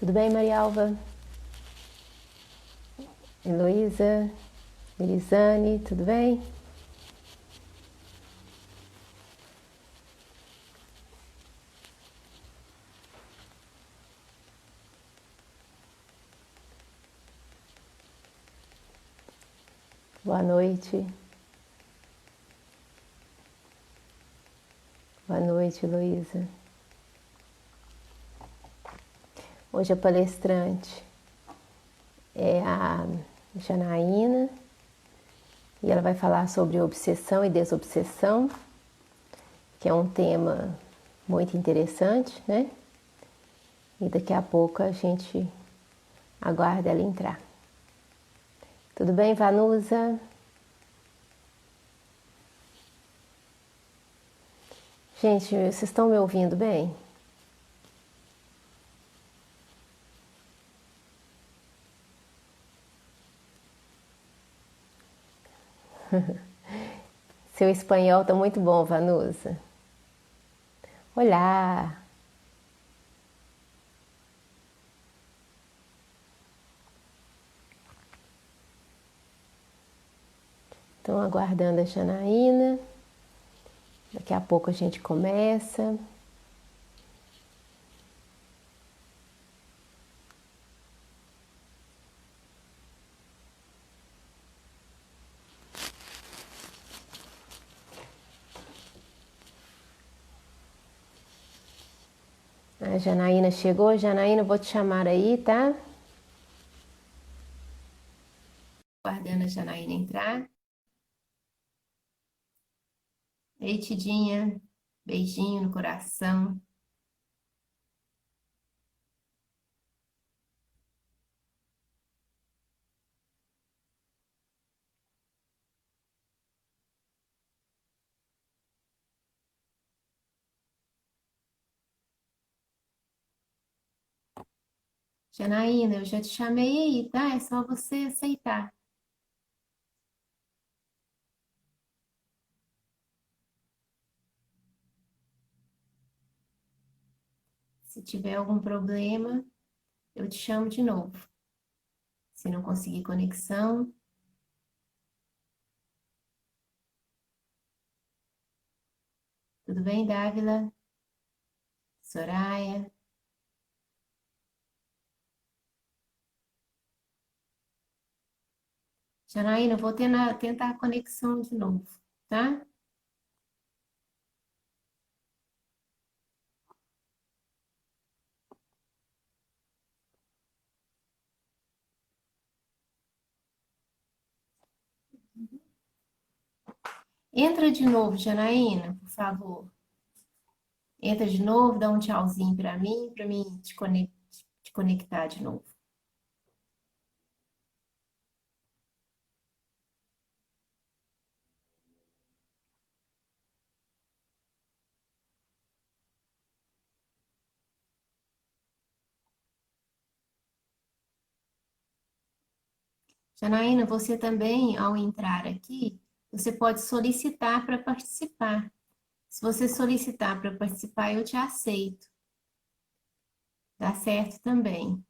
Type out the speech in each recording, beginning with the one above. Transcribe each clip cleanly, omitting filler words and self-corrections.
Tudo bem, Marialva? Heloísa? Elisane, tudo bem? Boa noite. Boa noite, Heloísa. Hoje a palestrante é a Janaína e ela vai falar sobre obsessão e desobsessão, que é um tema muito interessante, né? E daqui a pouco a gente aguarda ela entrar. Tudo bem, Vanusa? Gente, vocês estão me ouvindo bem? Seu espanhol tá muito bom, Vanusa. Olá! Estão aguardando a Janaína. Daqui a pouco a gente começa. A Janaína chegou. Janaína, eu vou te chamar aí, tá? Aguardando a Janaína entrar. Ei, Tidinha. Beijinho no coração. Janaína, eu já te chamei aí, tá? É só você aceitar. Se tiver algum problema, eu te chamo de novo. Se não conseguir conexão. Tudo bem, Dávila? Soraya? Janaína, eu vou tentar a conexão de novo, tá? Entra de novo, Janaína, por favor. Entra de novo, dá um tchauzinho para mim te conectar de novo. Janaína, você também, ao entrar aqui, você pode solicitar para participar. Se você solicitar para participar, eu te aceito. Dá certo também.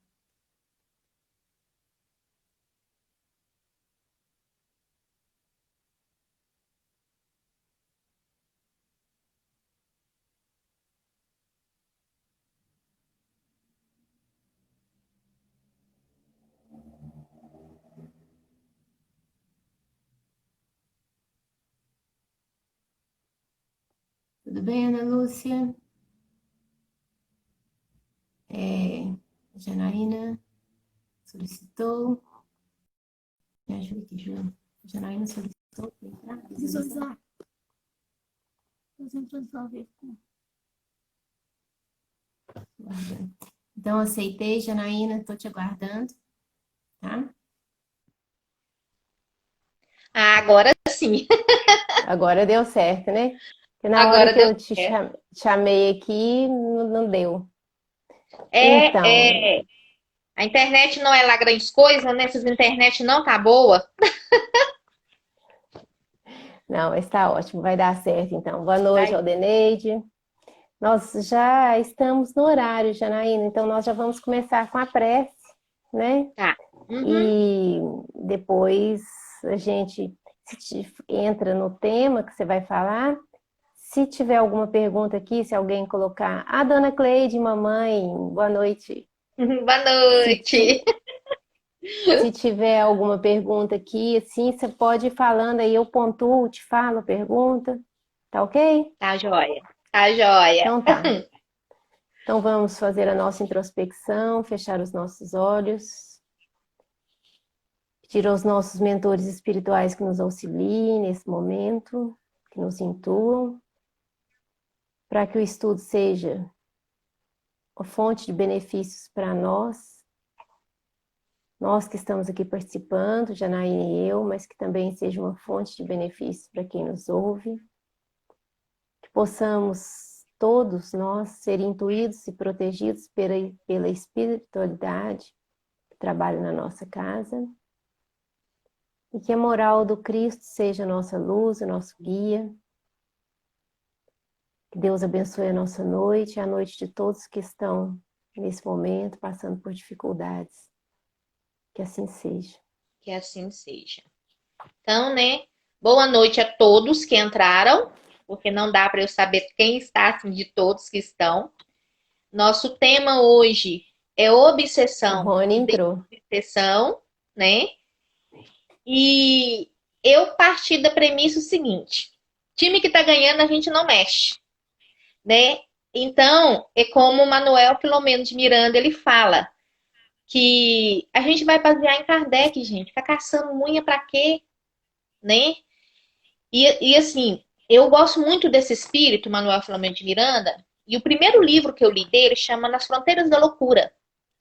Tudo bem, Ana Lúcia? Janaína solicitou. Me ajuda aqui, Joana. Janaína solicitou para entrar? Visualizar. Estou tentando só ver. Então, aceitei, Janaína, estou te aguardando, tá? Agora sim. Agora deu certo, né? Porque na hora Agora que deu eu te certo. chamei aqui, não deu. Então, É, a internet não é lá grandes coisas, né? Se a internet não tá boa. não, está ótimo, vai dar certo então. Boa noite, Vai. Aldeneide. Nós já estamos no horário, Janaína, então nós já vamos começar com a prece, né? Tá. Uhum. E depois a gente entra no tema que você vai falar. Se tiver alguma pergunta aqui, se alguém colocar, Dona Cleide, mamãe, boa noite. Boa Se, noite. se tiver alguma pergunta aqui, assim, você pode ir falando aí, eu pontuo, te falo a pergunta, tá ok? Tá joia. Tá joia. Então tá. Então vamos fazer a nossa introspecção, fechar os nossos olhos, pedir aos nossos mentores espirituais que nos auxiliem nesse momento, que nos intuam, para que o estudo seja uma fonte de benefícios para nós que estamos aqui participando, Janaína e eu, mas que também seja uma fonte de benefícios para quem nos ouve, que possamos todos nós ser intuídos e protegidos pela espiritualidade que trabalha na nossa casa, e que a moral do Cristo seja a nossa luz, o nosso guia. Que Deus abençoe a nossa noite, a noite de todos que estão nesse momento passando por dificuldades. Que assim seja. Que assim seja. Então, né? Boa noite a todos que entraram, porque não dá para eu saber quem está assim de todos que estão. Nosso tema hoje é O obsessão Rony e entrou. desobsessão, né? E eu parti da premissa seguinte: time que tá ganhando a gente não mexe, né? Então, é como o Manuel Filomeno de Miranda ele fala que a gente vai basear em Kardec, gente. Ficar caçando unha pra quê, né? E assim, eu gosto muito desse espírito, Manuel Filomeno de Miranda, e o primeiro livro que eu li dele chama Nas Fronteiras da Loucura.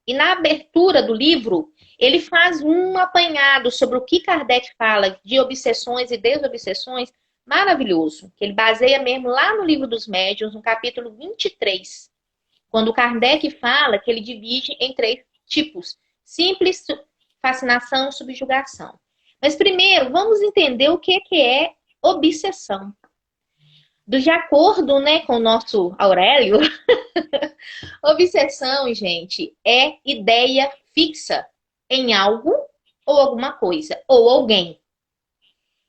E na abertura do livro, ele faz um apanhado sobre o que Kardec fala de obsessões e desobsessões maravilhoso, que ele baseia mesmo lá no Livro dos Médiuns, no capítulo 23, quando Kardec fala que ele divide em três tipos: simples, fascinação, subjugação. Mas primeiro, vamos entender o que é obsessão. De acordo, né, com o nosso Aurélio, obsessão, gente, é ideia fixa em algo ou alguma coisa, ou alguém,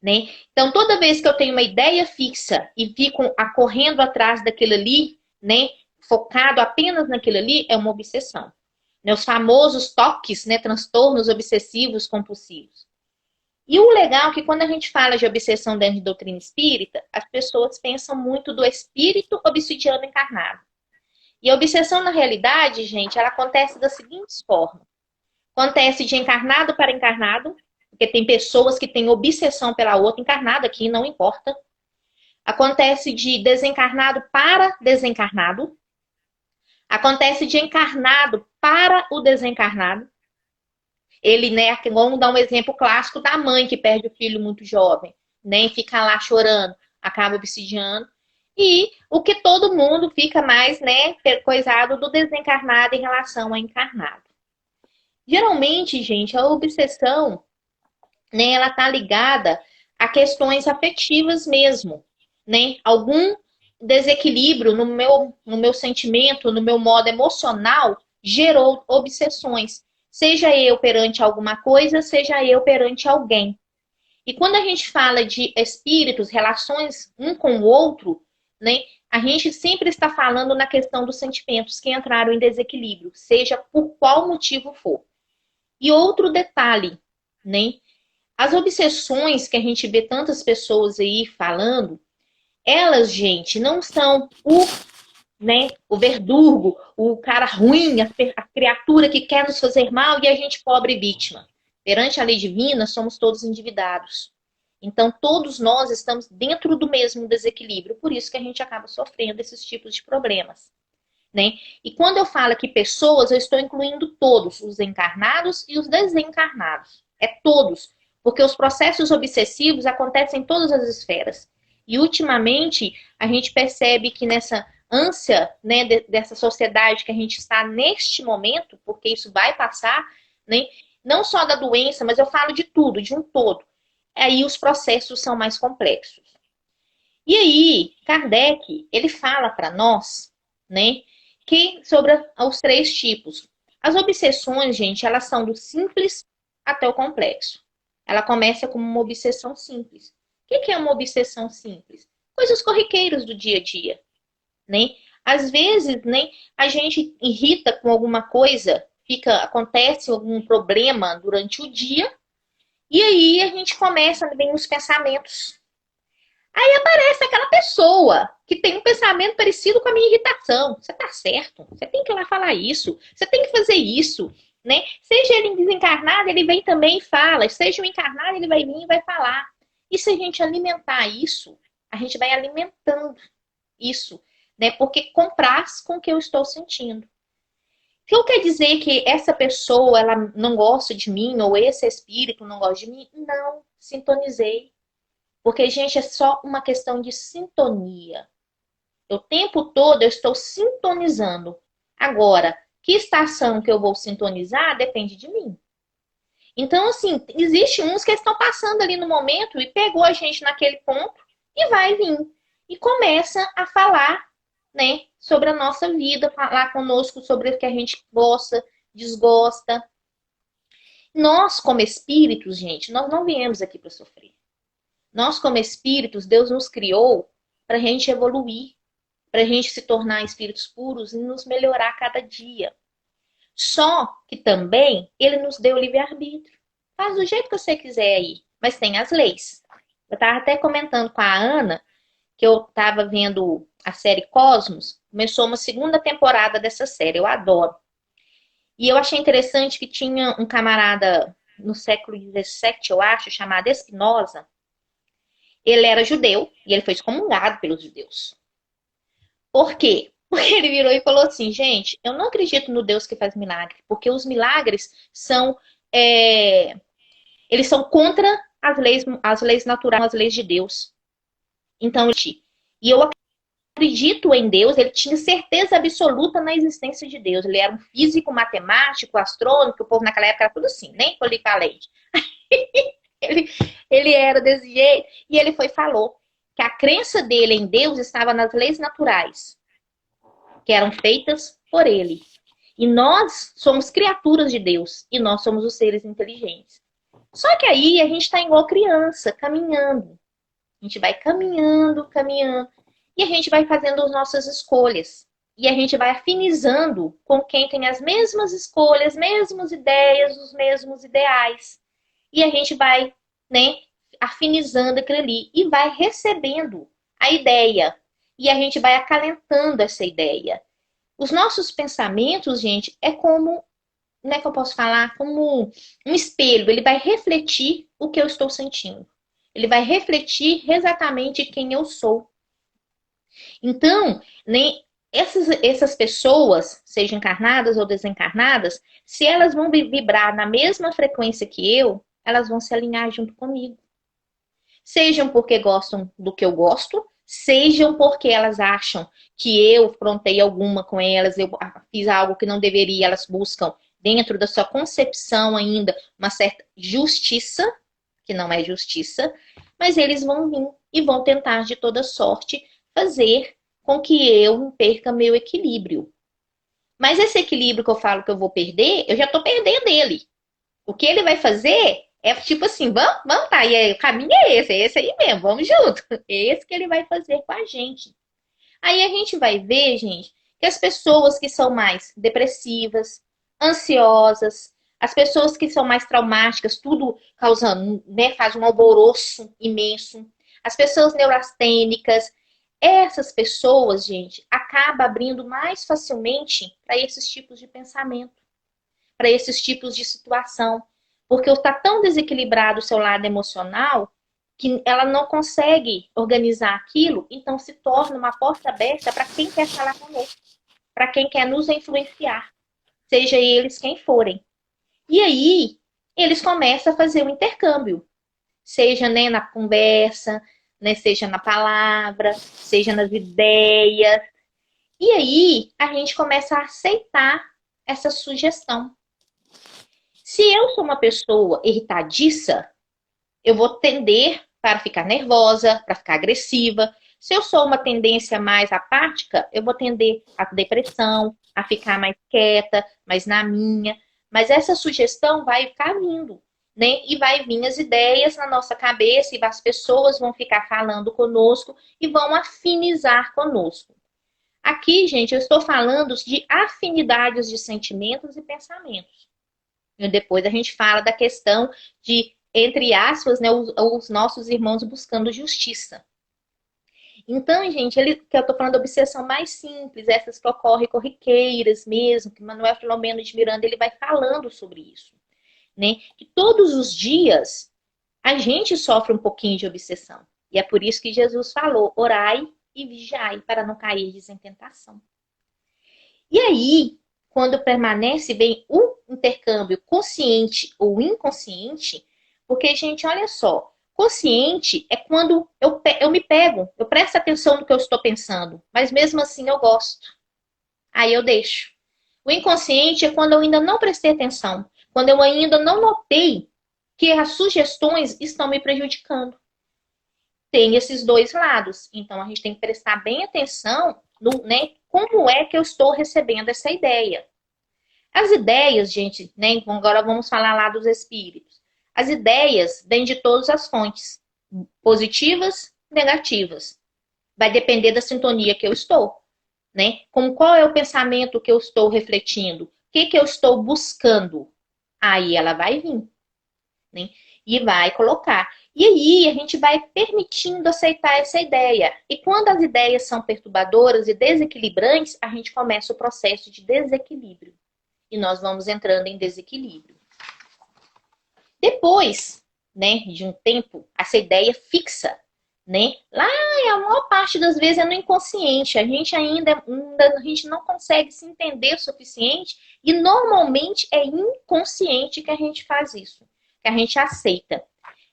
né? Então, toda vez que eu tenho uma ideia fixa e fico correndo atrás daquilo ali, né, focado apenas naquilo ali, é uma obsessão. Né, os famosos toques, né, transtornos obsessivos compulsivos. E o legal é que quando a gente fala de obsessão dentro de doutrina espírita, as pessoas pensam muito do espírito obsidiano encarnado. E a obsessão, na realidade, gente, ela acontece da seguinte forma. Acontece de encarnado para encarnado, porque tem pessoas que têm obsessão pela outra, encarnado aqui, não importa. Acontece de desencarnado para desencarnado. Acontece de encarnado para o desencarnado. Ele, né, vamos dar um exemplo clássico da mãe que perde o filho muito jovem, né, e fica lá chorando, acaba obsidiando. E o que todo mundo fica mais, né, coisado do desencarnado em relação ao encarnado. Geralmente, gente, a obsessão, né, ela tá ligada a questões afetivas mesmo, né? Algum desequilíbrio no meu sentimento, no meu modo emocional, gerou obsessões. Seja eu perante alguma coisa, seja eu perante alguém. E quando a gente fala de espíritos, relações um com o outro, né, a gente sempre está falando na questão dos sentimentos que entraram em desequilíbrio, seja por qual motivo for. E outro detalhe, né? As obsessões que a gente vê tantas pessoas aí falando, elas, gente, não são o verdugo, o cara ruim, a criatura que quer nos fazer mal e a gente pobre vítima. Perante a lei divina, somos todos endividados. Então, todos nós estamos dentro do mesmo desequilíbrio, por isso que a gente acaba sofrendo esses tipos de problemas. Né? E quando eu falo aqui pessoas, eu estou incluindo todos, os encarnados e os desencarnados. É todos, porque os processos obsessivos acontecem em todas as esferas. E ultimamente a gente percebe que nessa ânsia, né, dessa sociedade que a gente está neste momento, porque isso vai passar, né, não só da doença, mas eu falo de tudo, de um todo. Aí os processos são mais complexos. E aí, Kardec, ele fala para nós né? Que sobre os três tipos. As obsessões, gente, elas são do simples até o complexo. Ela começa como uma obsessão simples. O que é uma obsessão simples? Coisas corriqueiras do dia a dia, né? Às vezes, né, a gente irrita com alguma coisa, acontece algum problema durante o dia, e aí a gente começa, vem os pensamentos. Aí aparece aquela pessoa que tem um pensamento parecido com a minha irritação. Você tá certo, você tem que ir lá falar isso, você tem que fazer isso, né? Seja ele desencarnado, ele vem também e fala. Seja o encarnado, ele vai vir e vai falar. E se a gente alimentar isso, a gente vai alimentando isso, né? Porque compraz com o que eu estou sentindo. Então quer dizer que essa pessoa ela não gosta de mim ou esse espírito não gosta de mim? Não, sintonizei. Porque, gente, é só uma questão de sintonia. O tempo todo eu estou sintonizando. Agora, que estação que eu vou sintonizar depende de mim. Então, assim, existe uns que estão passando ali no momento e pegou a gente naquele ponto e vai vir. E começa a falar, né, sobre a nossa vida, falar conosco sobre o que a gente gosta, desgosta. Nós, como espíritos, gente, nós não viemos aqui para sofrer. Nós, como espíritos, Deus nos criou para a gente evoluir, para a gente se tornar espíritos puros e nos melhorar a cada dia. Só que também Ele nos deu livre-arbítrio. Faz do jeito que você quiser aí, mas tem as leis. Eu estava até comentando com a Ana que eu estava vendo a série Cosmos. Começou uma segunda temporada dessa série, eu adoro. E eu achei interessante que tinha um camarada no século XVII, eu acho, chamado Spinoza. Ele era judeu e ele foi excomungado pelos judeus. Por quê? Porque ele virou e falou assim, gente, eu não acredito no Deus que faz milagre, porque os milagres são, eles são contra as leis naturais, as leis de Deus. Então, e eu acredito em Deus, ele tinha certeza absoluta na existência de Deus. Ele era um físico, matemático, astrônomo, o povo naquela época era tudo assim, nem polivalente. Ele, ele era desse jeito. E ele falou que a crença dele em Deus estava nas leis naturais, que eram feitas por ele. E nós somos criaturas de Deus. E nós somos os seres inteligentes. Só que aí a gente está igual criança, caminhando. A gente vai caminhando, caminhando. E a gente vai fazendo as nossas escolhas. E a gente vai afinizando com quem tem as mesmas escolhas, mesmas ideias, os mesmos ideais. E a gente vai, né, afinizando aquilo ali e vai recebendo a ideia. E a gente vai acalentando essa ideia. Os nossos pensamentos, gente, é como, né, que eu posso falar, como um espelho. Ele vai refletir o que eu estou sentindo. Ele vai refletir exatamente quem eu sou. Então, né, essas pessoas, sejam encarnadas ou desencarnadas, se elas vão vibrar na mesma frequência que eu, elas vão se alinhar junto comigo. Sejam porque gostam do que eu gosto, sejam porque elas acham que eu frontei alguma com elas, eu fiz algo que não deveria, elas buscam, dentro da sua concepção ainda, uma certa justiça, que não é justiça, mas eles vão vir e vão tentar de toda sorte fazer com que eu não perca meu equilíbrio. Mas esse equilíbrio que eu falo que eu vou perder, eu já estou perdendo ele. O que ele vai fazer é tipo assim, vamos tá, e aí, o caminho é esse aí mesmo, vamos junto. É esse que ele vai fazer com a gente. Aí a gente vai ver, gente, que as pessoas que são mais depressivas, ansiosas, as pessoas que são mais traumáticas, tudo causando, né, faz um alvoroço imenso. As pessoas neurastênicas, essas pessoas, gente, acabam abrindo mais facilmente para esses tipos de pensamento, para esses tipos de situação. Porque está tão desequilibrado o seu lado emocional que ela não consegue organizar aquilo, então se torna uma porta aberta para quem quer falar conosco, para quem quer nos influenciar, seja eles quem forem. E aí, eles começam a fazer o intercâmbio, seja, né, na conversa, né, seja na palavra, seja nas ideias. E aí, a gente começa a aceitar essa sugestão. Se eu sou uma pessoa irritadiça, eu vou tender para ficar nervosa, para ficar agressiva. Se eu sou uma tendência mais apática, eu vou tender à depressão, a ficar mais quieta, mais na minha. Mas essa sugestão vai ficar vindo, né? E vai vir as ideias na nossa cabeça e as pessoas vão ficar falando conosco e vão afinizar conosco. Aqui, gente, eu estou falando de afinidades de sentimentos e pensamentos. E depois a gente fala da questão de, entre aspas, né, os nossos irmãos buscando justiça. Então, gente, que eu estou falando da obsessão mais simples, essas que ocorrem corriqueiras mesmo, que Manuel Filomeno de Miranda ele vai falando sobre isso, né? Que todos os dias a gente sofre um pouquinho de obsessão. E é por isso que Jesus falou: orai e vigiai para não cair em tentação. E aí, quando permanece bem o intercâmbio consciente ou inconsciente, porque, gente, olha só, consciente é quando eu me pego, eu presto atenção no que eu estou pensando, mas mesmo assim eu gosto. Aí eu deixo. O inconsciente é quando eu ainda não prestei atenção, quando eu ainda não notei que as sugestões estão me prejudicando. Tem esses dois lados. Então a gente tem que prestar bem atenção no, né, como é que eu estou recebendo essa ideia. As ideias, gente, né, agora vamos falar lá dos espíritos. As ideias vêm de todas as fontes, positivas, negativas. Vai depender da sintonia que eu estou, né? Como qual é o pensamento que eu estou refletindo? O que eu estou buscando? Aí ela vai vir, né? E vai colocar. E aí a gente vai permitindo aceitar essa ideia. E quando as ideias são perturbadoras e desequilibrantes, a gente começa o processo de desequilíbrio. E nós vamos entrando em desequilíbrio. Depois, né, de um tempo, essa ideia fixa, né? Lá, a maior parte das vezes é no inconsciente. A gente ainda a gente não consegue se entender o suficiente e normalmente é inconsciente que a gente faz isso, que a gente aceita.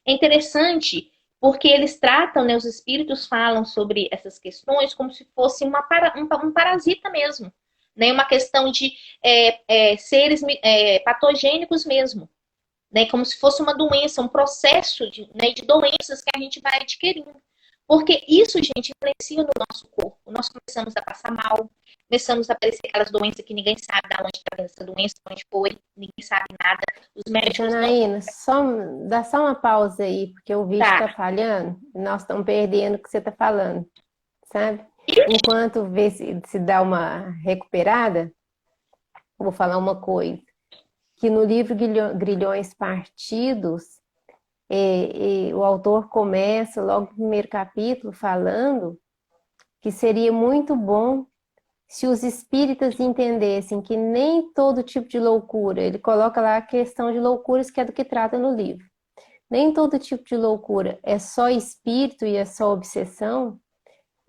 É interessante porque eles tratam, né, os espíritos falam sobre essas questões como se fosse um parasita mesmo, né? Uma questão de seres patogênicos mesmo, né? Como se fosse uma doença, um processo de, né, de doenças que a gente vai adquirindo. Porque isso, gente, influencia no nosso corpo. Nós começamos a passar mal, começamos a aparecer aquelas doenças que ninguém sabe de onde está essa doença, onde foi, ninguém sabe nada. Os médicos Janaína, dá só uma pausa aí, porque o vídeo está tá. falhando e nós estamos perdendo o que você está falando, sabe? Enquanto vê se dá uma recuperada, eu vou falar uma coisa. Que no livro Grilhões Partidos, o autor começa logo no primeiro capítulo falando que seria muito bom se os espíritas entendessem que nem todo tipo de loucura, ele coloca lá a questão de loucuras que é do que trata no livro, nem todo tipo de loucura é só espírito e é só obsessão,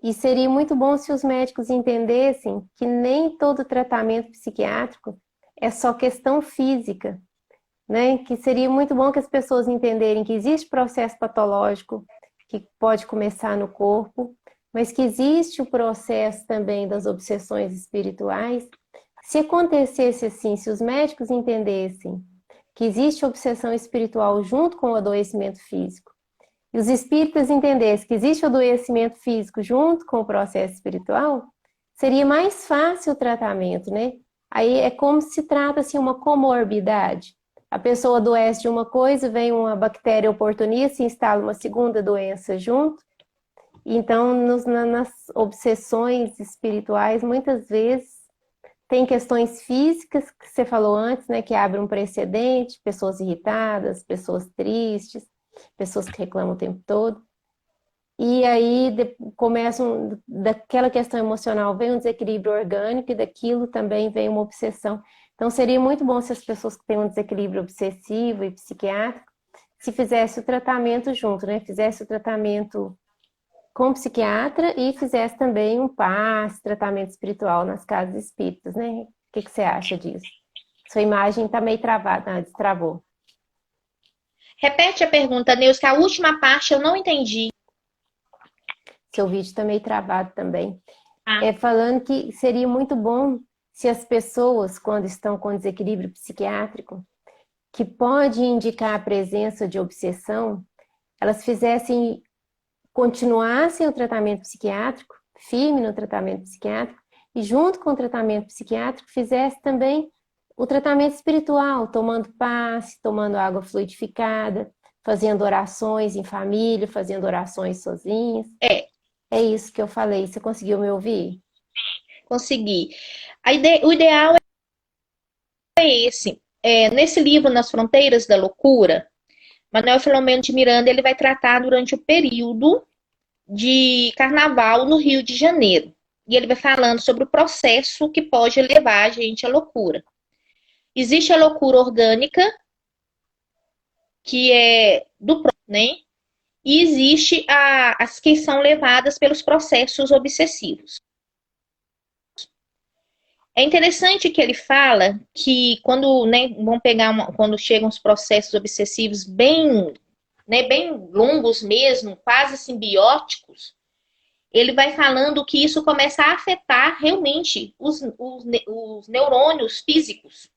e seria muito bom se os médicos entendessem que nem todo tratamento psiquiátrico é só questão física, né? Que seria muito bom que as pessoas entenderem que existe processo patológico que pode começar no corpo, mas que existe o processo também das obsessões espirituais. Se acontecesse assim, se os médicos entendessem que existe obsessão espiritual junto com o adoecimento físico, e os espíritas entendessem que existe o adoecimento físico junto com o processo espiritual, seria mais fácil o tratamento, né? Aí é como se trata assim, uma comorbidade. A pessoa adoece de uma coisa, vem uma bactéria oportunista e instala uma segunda doença junto. Então, nas obsessões espirituais, muitas vezes, tem questões físicas, que você falou antes, né, que abrem um precedente, pessoas irritadas, pessoas tristes, pessoas que reclamam o tempo todo. E aí começam, daquela questão emocional, vem um desequilíbrio orgânico e daquilo também vem uma obsessão. Então, seria muito bom se as pessoas que têm um desequilíbrio obsessivo e psiquiátrico, se fizesse o tratamento junto, né? Fizesse o tratamento com o psiquiatra e fizesse também um passe, tratamento espiritual nas casas espíritas, né? O que você acha disso? Sua imagem está meio travada, destravou. Repete a pergunta, Neus, que a última parte eu não entendi. Seu vídeo está meio travado também. Ah. Falando que seria muito bom se as pessoas, quando estão com desequilíbrio psiquiátrico, que pode indicar a presença de obsessão, elas fizessem continuassem o tratamento psiquiátrico, firme no tratamento psiquiátrico, e junto com o tratamento psiquiátrico fizesse também o tratamento espiritual, tomando passe, tomando água fluidificada, fazendo orações em família, fazendo orações sozinhas. É, É isso que eu falei. Você conseguiu me ouvir? consegui. O ideal é esse. Nesse livro, Nas Fronteiras da Loucura, Manuel Filomeno de Miranda ele vai tratar durante o período de carnaval no Rio de Janeiro. E ele vai falando sobre o processo que pode levar a gente à loucura. Existe a loucura orgânica, que é do próprio, né? E existe as que são levadas pelos processos obsessivos. É interessante que ele fala que quando, né, vão pegar quando chegam os processos obsessivos bem, né, bem longos mesmo, quase simbióticos, ele vai falando que isso começa a afetar realmente os neurônios físicos.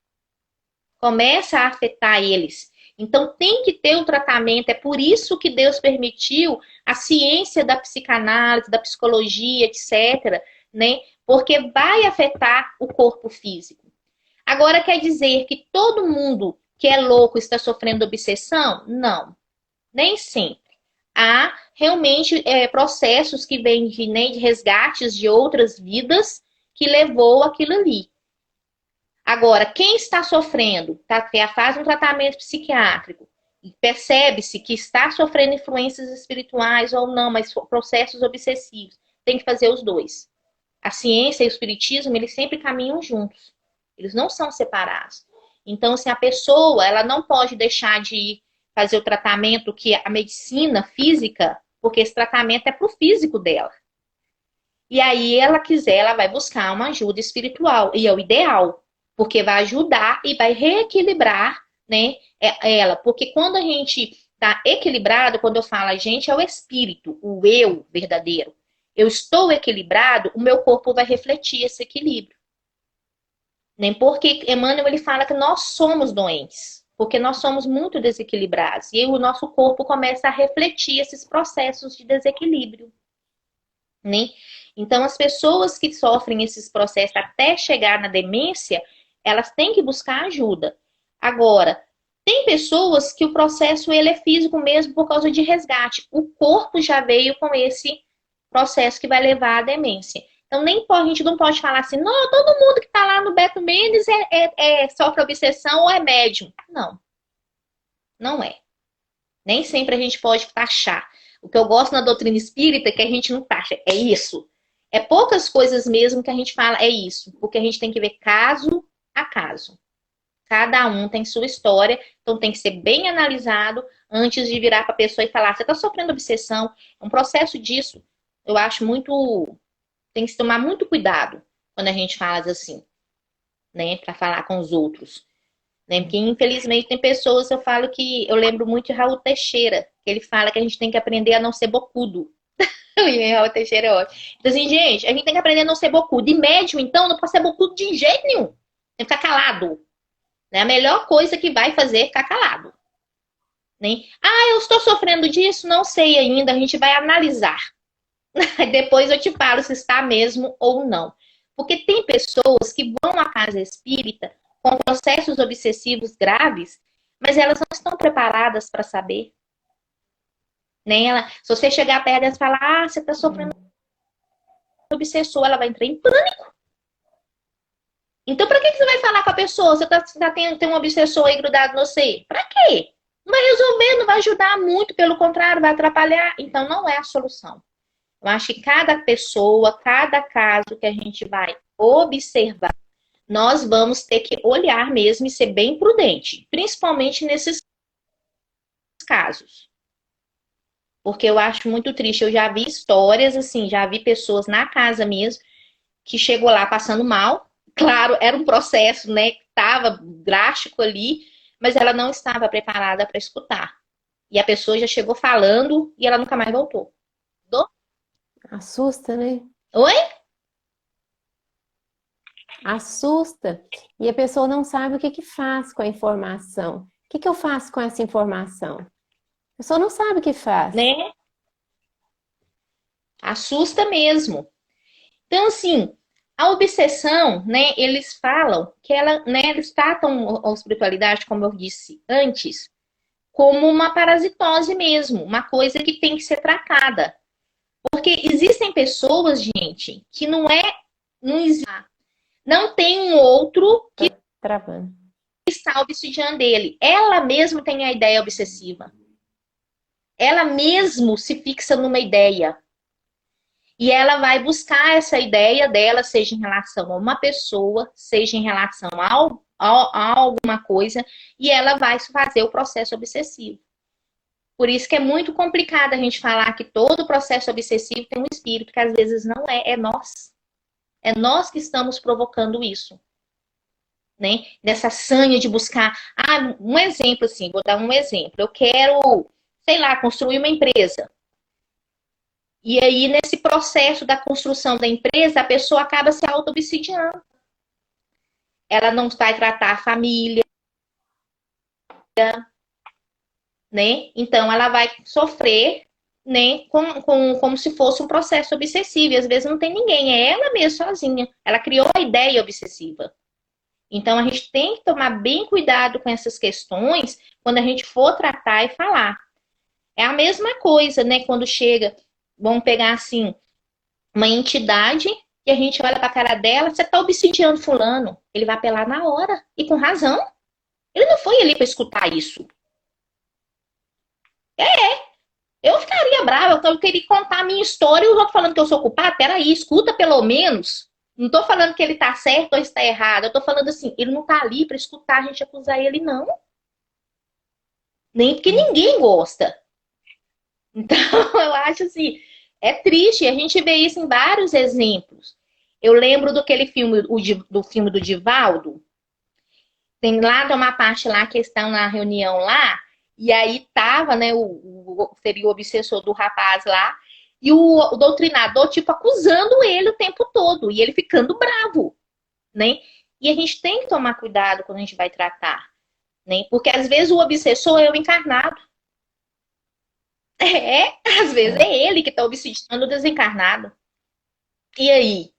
Começa a afetar eles. Então tem que ter um tratamento. É por isso que Deus permitiu a ciência da psicanálise, da psicologia, etc., né? Porque vai afetar o corpo físico. Agora quer dizer que todo mundo que é louco está sofrendo obsessão? Não, nem sempre. Há realmente processos que vêm de, né, de resgates de outras vidas que levou aquilo ali. Agora, quem está sofrendo, faz um tratamento psiquiátrico e percebe-se que está sofrendo influências espirituais ou não, mas processos obsessivos, tem que fazer os dois. A ciência e o espiritismo, eles sempre caminham juntos. Eles não são separados. Então, se a pessoa, ela não pode deixar de fazer o tratamento que a medicina física, porque esse tratamento é para o físico dela. E aí, ela quiser, ela vai buscar uma ajuda espiritual. E é o ideal, porque vai ajudar e vai reequilibrar, né, ela. Porque quando a gente está equilibrado, quando eu falo a gente, é o espírito, o eu verdadeiro. Eu estou equilibrado, o meu corpo vai refletir esse equilíbrio. Nem porque Emmanuel ele fala que nós somos doentes, porque nós somos muito desequilibrados. E aí o nosso corpo começa a refletir esses processos de desequilíbrio. Né? Então, as pessoas que sofrem esses processos até chegar na demência, elas têm que buscar ajuda. Agora, tem pessoas que o processo ele é físico mesmo por causa de resgate. O corpo já veio com esse processo que vai levar à demência. Então, a gente não pode falar assim, não, todo mundo que está lá no Beto Mendes sofre obsessão ou é médium. Não, não é. Nem sempre a gente pode taxar. O que eu gosto na doutrina espírita é que a gente não taxa. É isso. É poucas coisas mesmo que a gente fala, é isso. Porque a gente tem que ver caso a caso. Cada um tem sua história, então tem que ser bem analisado antes de virar para a pessoa e falar, você está sofrendo obsessão. É um processo disso. Eu acho muito... Tem que se tomar muito cuidado quando a gente fala assim, né? Para falar com os outros. Né? Porque, infelizmente, tem pessoas, eu lembro muito de Raul Teixeira, que ele fala que a gente tem que aprender a não ser bocudo. E Raul Teixeira é ótimo. Então, assim, gente, a gente tem que aprender a não ser bocudo. E médium, então, não pode ser bocudo de jeito nenhum. Tem que ficar calado. Né? A melhor coisa que vai fazer é ficar calado. Né? Ah, eu estou sofrendo disso? Não sei ainda, a gente vai analisar. Depois eu te falo se está mesmo ou não. Porque tem pessoas que vão à casa espírita com processos obsessivos graves, mas elas não estão preparadas para saber. Nem ela, se você chegar perto delas e falar, ah, você está sofrendo obsessor, ela vai entrar em pânico. Então, para que você vai falar com a pessoa? Você tem um obsessor aí grudado no você? Para quê? Não vai resolver, não vai ajudar muito, pelo contrário, vai atrapalhar. Então, não é a solução. Eu acho que cada pessoa, cada caso que a gente vai observar, nós vamos ter que olhar mesmo e ser bem prudente, principalmente nesses casos. Porque eu acho muito triste. Eu já vi histórias assim, já vi pessoas na casa mesmo que chegou lá passando mal. Claro, era um processo, né, que estava drástico ali, mas ela não estava preparada para escutar. E a pessoa já chegou falando e ela nunca mais voltou. Assusta, né? Oi? Assusta. E a pessoa não sabe o que que faz com a informação. O que que eu faço com essa informação? A pessoa não sabe o que faz. Né? Assusta mesmo. Então, assim, a obsessão, né, eles falam que ela, né, eles tratam a espiritualidade, como eu disse antes, como uma parasitose mesmo, uma coisa que tem que ser tratada. Porque existem pessoas, gente, que não, não tem um outro que Travando. está obsidiando ele. Ela mesmo tem a ideia obsessiva. Ela mesmo se fixa numa ideia. E ela vai buscar essa ideia dela, seja em relação a uma pessoa, seja em relação a alguma coisa, e ela vai fazer o processo obsessivo. Por isso que é muito complicado a gente falar que todo processo obsessivo tem um espírito, que às vezes não é, é nós. É nós que estamos provocando isso. Né? Nessa sanha de buscar. Ah, um exemplo assim, vou dar um exemplo. Eu quero, sei lá, construir uma empresa. E aí, nesse processo da construção da empresa, a pessoa acaba se auto-obsidiando. Ela não vai tratar a família, né? Então, ela vai sofrer, né? Como se fosse um processo obsessivo. E às vezes não tem ninguém, é ela mesma sozinha. Ela criou a ideia obsessiva. Então, a gente tem que tomar bem cuidado com essas questões quando a gente for tratar e falar. É a mesma coisa, né? Quando chega, vamos pegar assim, uma entidade e a gente olha para a cara dela, você tá obsidiando fulano. Ele vai apelar na hora. E com razão. Ele não foi ali para escutar isso. Eu ficaria brava, então eu queria contar a minha história e os outros falando que eu sou culpada. Peraí, escuta pelo menos. Não tô falando que ele tá certo ou está errado. Eu tô falando assim, ele não tá ali para escutar a gente acusar ele, não. Nem porque ninguém gosta. Então, eu acho assim, é triste. A gente vê isso em vários exemplos. Eu lembro daquele filme, do filme do Divaldo. Tem lá, tem uma parte lá que estão na reunião lá, e aí tava, né, seria o obsessor do rapaz lá, e o doutrinador, tipo, acusando ele o tempo todo, e ele ficando bravo, né? E a gente tem que tomar cuidado quando a gente vai tratar, né? Porque às vezes o obsessor é o encarnado. É, às vezes É. é ele que tá obsidiando o desencarnado. E aí?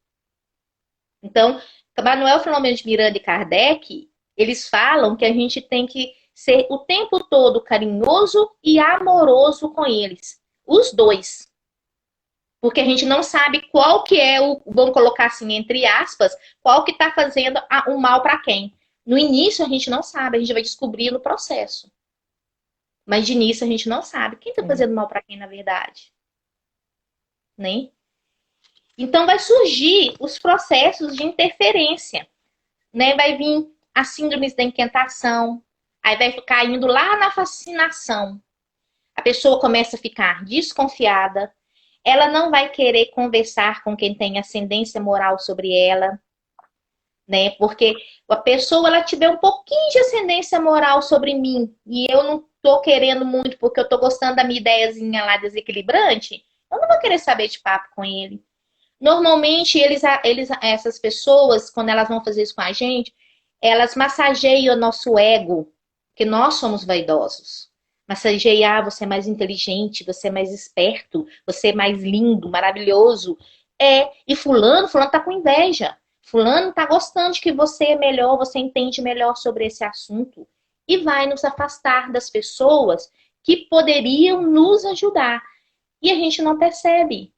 Então, Manuel Filomeno de Miranda e Kardec, eles falam que a gente tem que ser o tempo todo carinhoso e amoroso com eles. Os dois. Porque a gente não sabe qual que é o, vamos colocar assim, entre aspas, qual que está fazendo o mal para quem. No início a gente não sabe, a gente vai descobrir no processo. Mas de início a gente não sabe quem está É. fazendo mal para quem na verdade, né? Então vai surgir os processos de interferência, né? Vai vir as síndromes da inquietação, aí vai ficar indo lá na fascinação. A pessoa começa a ficar desconfiada, ela não vai querer conversar com quem tem ascendência moral sobre ela, né? Porque a pessoa ela tiver um pouquinho de ascendência moral sobre mim e eu não tô querendo muito porque eu tô gostando da minha ideiazinha lá desequilibrante, eu não vou querer saber de papo com ele. Normalmente, essas pessoas, quando elas vão fazer isso com a gente, elas massageiam o nosso ego, que nós somos vaidosos. Massagear, você é mais inteligente, você é mais esperto, você é mais lindo, maravilhoso. E fulano tá com inveja. Fulano tá gostando de que você é melhor, você entende melhor sobre esse assunto. E vai nos afastar das pessoas que poderiam nos ajudar. E a gente não percebe.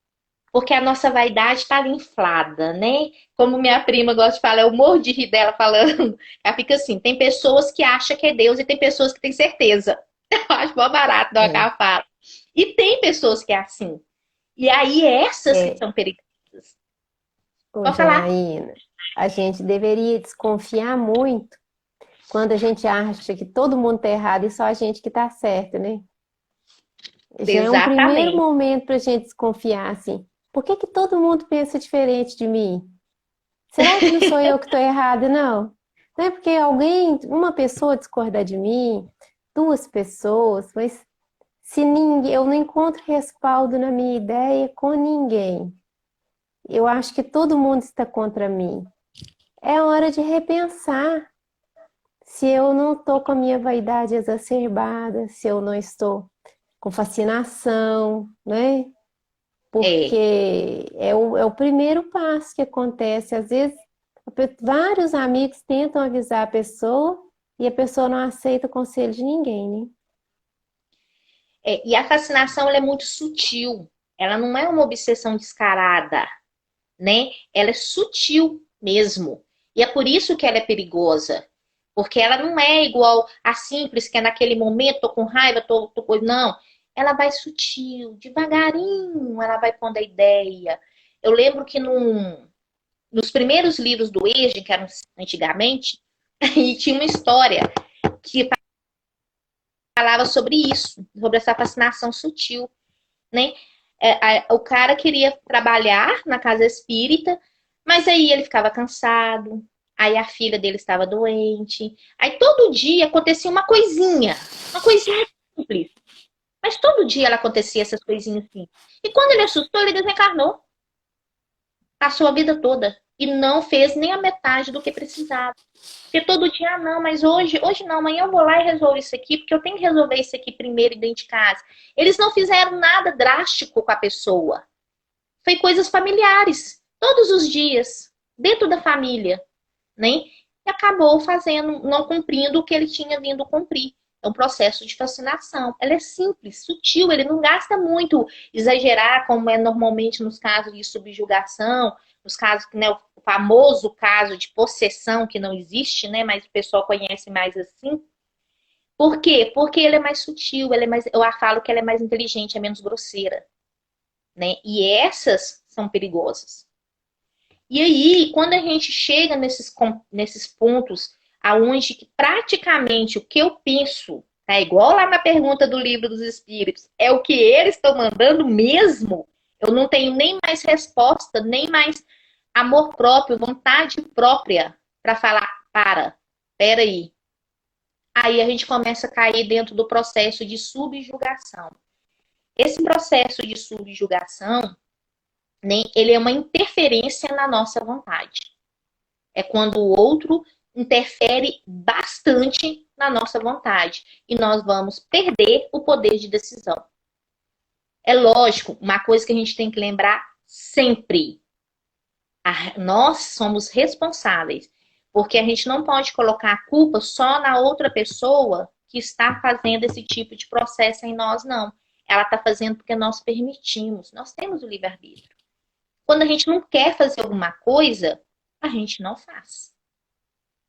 Porque a nossa vaidade estava inflada, né? Como minha prima gosta de falar, eu morro de rir dela falando. Ela fica assim: tem pessoas que acham que é Deus e tem pessoas que têm certeza. Eu acho mó barato da hora que É. ela fala. E tem pessoas que é assim. E aí, essas que É. são perigosas. Ô, Pode falar. Janaína, a gente deveria desconfiar muito quando a gente acha que todo mundo tá errado e só a gente que tá certo, né? Já é um primeiro Exatamente. momento para a gente desconfiar, assim. Por que que todo mundo pensa diferente de mim? Será que não sou eu que estou errada, não? Não é porque alguém, uma pessoa discordar de mim, duas pessoas, mas se ninguém, eu não encontro respaldo na minha ideia com ninguém. Eu acho que todo mundo está contra mim. É hora de repensar se eu não estou com a minha vaidade exacerbada, se eu não estou com fascinação, né? É, porque é o primeiro passo que acontece. Às vezes, vários amigos tentam avisar a pessoa e a pessoa não aceita o conselho de ninguém, né? e a fascinação ela é muito sutil. Ela não é uma obsessão descarada, né? Ela é sutil mesmo. E é por isso que ela é perigosa. Porque ela não é igual a simples, que é naquele momento, tô com raiva, não. Ela vai sutil, devagarinho, ela vai pondo a ideia. Eu lembro que nos primeiros livros do Age, que eram antigamente, e tinha uma história que falava sobre isso, sobre essa fascinação sutil, né? O cara queria trabalhar na casa espírita, mas aí ele ficava cansado, aí a filha dele estava doente, aí todo dia acontecia uma coisinha simples, mas todo dia ela acontecia essas coisinhas assim. E quando ele assustou, ele desencarnou, passou a vida toda e não fez nem a metade do que precisava. Porque todo dia, não, mas hoje não, amanhã eu vou lá e resolvo isso aqui, porque eu tenho que resolver isso aqui primeiro dentro de casa. Eles não fizeram nada drástico com a pessoa. Foi coisas familiares, todos os dias, dentro da família, né? E acabou fazendo, não cumprindo o que ele tinha vindo cumprir. É um processo de fascinação. Ela é simples, sutil, ele não gasta muito exagerar, como é normalmente nos casos de subjugação, nos casos, né, o famoso caso de possessão, que não existe, né? Mas o pessoal conhece mais assim. Por quê? Porque ele é mais sutil, ele é mais, eu falo que ela é mais inteligente, é menos grosseira, né? E essas são perigosas. E aí, quando a gente chega nesses pontos aonde que praticamente o que eu penso, é igual lá na pergunta do livro dos espíritos, é o que eles estão mandando mesmo, eu não tenho nem mais resposta, nem mais amor próprio, vontade própria para falar, peraí. Aí a gente começa a cair dentro do processo de subjugação. Esse processo de subjugação, né, ele é uma interferência na nossa vontade. É quando o outro interfere bastante na nossa vontade e nós vamos perder o poder de decisão. É lógico, uma coisa que a gente tem que lembrar sempre: nós somos responsáveis, porque a gente não pode colocar a culpa só na outra pessoa que está fazendo esse tipo de processo em nós, não. Ela está fazendo porque nós permitimos, nós temos o livre-arbítrio. Quando a gente não quer fazer alguma coisa, a gente não faz.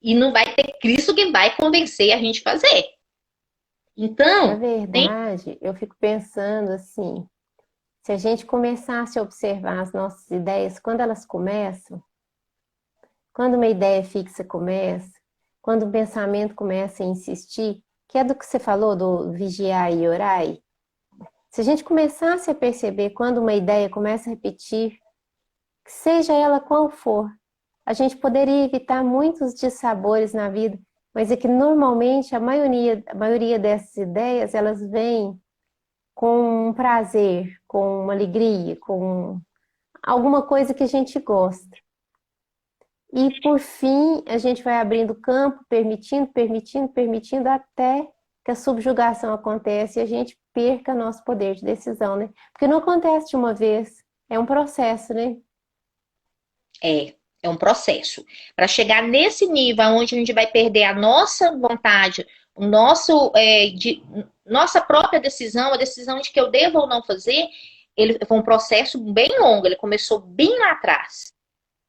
E não vai ter Cristo que vai convencer a gente a fazer. Na Então, tem. verdade, eu fico pensando assim, se a gente começasse a observar as nossas ideias, quando elas começam, quando uma ideia fixa começa, quando um pensamento começa a insistir, que é do que você falou, do vigiar e orar, se a gente começasse a perceber quando uma ideia começa a repetir, seja ela qual for, a gente poderia evitar muitos dissabores na vida, mas é que normalmente a maioria dessas ideias, elas vêm com um prazer, com uma alegria, com alguma coisa que a gente gosta. E por fim, a gente vai abrindo campo, permitindo, permitindo, permitindo, até que a subjugação acontece e a gente perca nosso poder de decisão, né? Porque não acontece de uma vez, é um processo, né? É um processo. Para chegar nesse nível onde a gente vai perder a nossa vontade, o nossa própria decisão, a decisão de que eu devo ou não fazer, ele foi um processo bem longo, ele começou bem lá atrás,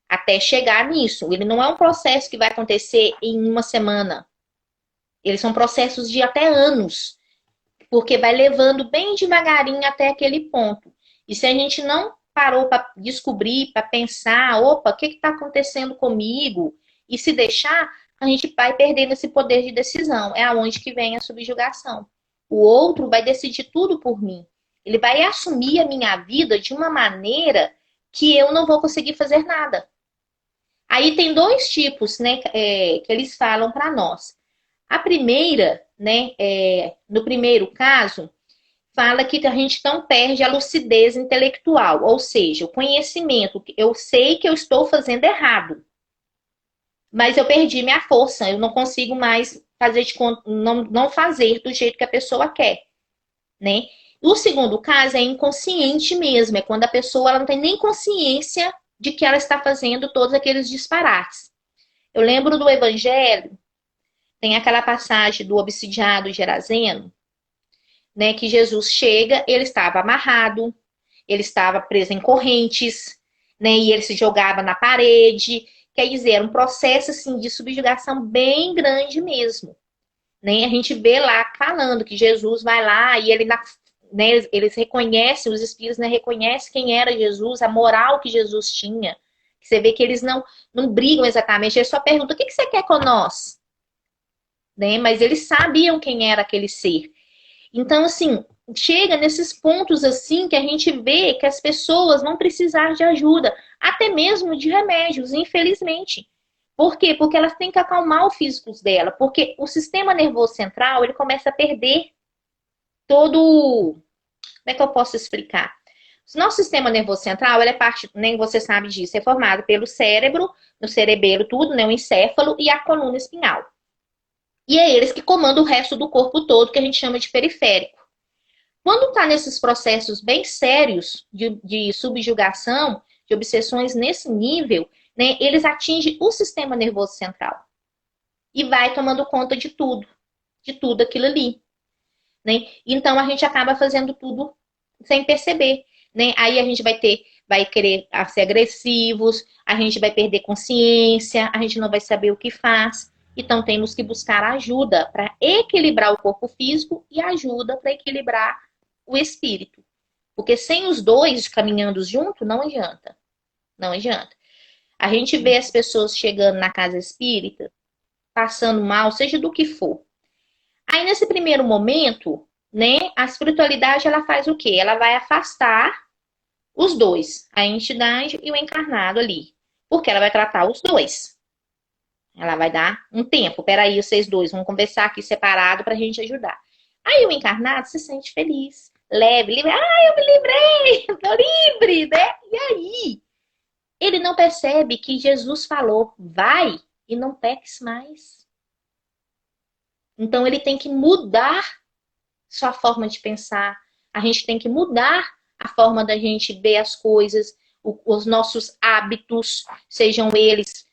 até chegar nisso. Ele não é um processo que vai acontecer em uma semana. Eles são processos de até anos, porque vai levando bem devagarinho até aquele ponto. E se a gente não parou para descobrir, para pensar, opa, o que está acontecendo comigo? E se deixar, a gente vai perdendo esse poder de decisão. É aonde que vem a subjugação. O outro vai decidir tudo por mim. Ele vai assumir a minha vida de uma maneira que eu não vou conseguir fazer nada. Aí tem dois tipos, né, que eles falam para nós. A primeira, né, no primeiro caso, fala que a gente não perde a lucidez intelectual, ou seja, o conhecimento. Eu sei que eu estou fazendo errado, mas eu perdi minha força, eu não consigo mais fazer não fazer do jeito que a pessoa quer, né? O segundo caso é inconsciente mesmo, é quando a pessoa ela não tem nem consciência de que ela está fazendo todos aqueles disparates. Eu lembro do Evangelho, tem aquela passagem do obsidiado Gerazeno, né, que Jesus chega, ele estava amarrado, ele estava preso em correntes, né, e ele se jogava na parede, quer dizer, era um processo assim de subjugação bem grande mesmo, né? A gente vê lá falando que Jesus vai lá e ele, né, eles reconhecem, os espíritos, né, reconhecem quem era Jesus, a moral que Jesus tinha. Você vê que eles não brigam exatamente, eles só perguntam: o que você quer com nós? Né? Mas eles sabiam quem era aquele ser. Então, assim, chega nesses pontos assim que a gente vê que as pessoas vão precisar de ajuda, até mesmo de remédios, infelizmente. Por quê? Porque elas têm que acalmar o físico dela, porque o sistema nervoso central, ele começa a perder todo... Como é que eu posso explicar? O nosso sistema nervoso central, ele é parte, nem você sabe disso, é formado pelo cérebro, no cerebelo, tudo, né, o encéfalo e a coluna espinhal. E é eles que comandam o resto do corpo todo, que a gente chama de periférico. Quando está nesses processos bem sérios de subjugação, de obsessões nesse nível, né, eles atingem o sistema nervoso central. E vai tomando conta de tudo aquilo ali. Né? Então a gente acaba fazendo tudo sem perceber. Né? Aí a gente vai querer ser agressivos, a gente vai perder consciência, a gente não vai saber o que faz. Então temos que buscar ajuda para equilibrar o corpo físico e ajuda para equilibrar o espírito. Porque sem os dois caminhando junto, não adianta. Não adianta. A gente vê as pessoas chegando na casa espírita, passando mal, seja do que for. Aí, nesse primeiro momento, né, a espiritualidade, ela faz o quê? Ela vai afastar os dois, a entidade e o encarnado ali. Porque ela vai tratar os dois. Ela vai dar um tempo. Peraí, vocês dois, vamos conversar aqui separado pra gente ajudar. Aí o encarnado se sente feliz, leve, livre. Ah, eu me livrei, tô livre, né? E aí? Ele não percebe que Jesus falou: vai e não peques mais. Então ele tem que mudar sua forma de pensar. A gente tem que mudar a forma da gente ver as coisas, os nossos hábitos, sejam eles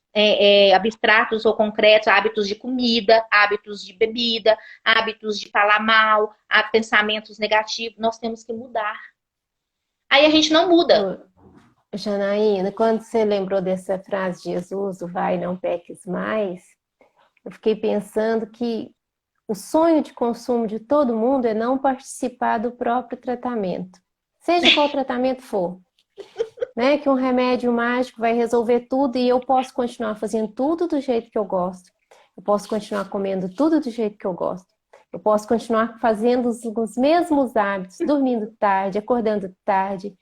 abstratos ou concretos, hábitos de comida, hábitos de bebida, hábitos de falar mal, pensamentos negativos. Nós temos que mudar. Aí a gente não muda. Janaína, quando você lembrou dessa frase de Jesus, o vai, não peques mais, eu fiquei pensando que o sonho de consumo de todo mundo é não participar do próprio tratamento, seja qual tratamento for. Né? Que um remédio mágico vai resolver tudo e eu posso continuar fazendo tudo do jeito que eu gosto. Eu posso continuar comendo tudo do jeito que eu gosto. Eu posso continuar fazendo os mesmos hábitos, dormindo tarde, acordando tarde,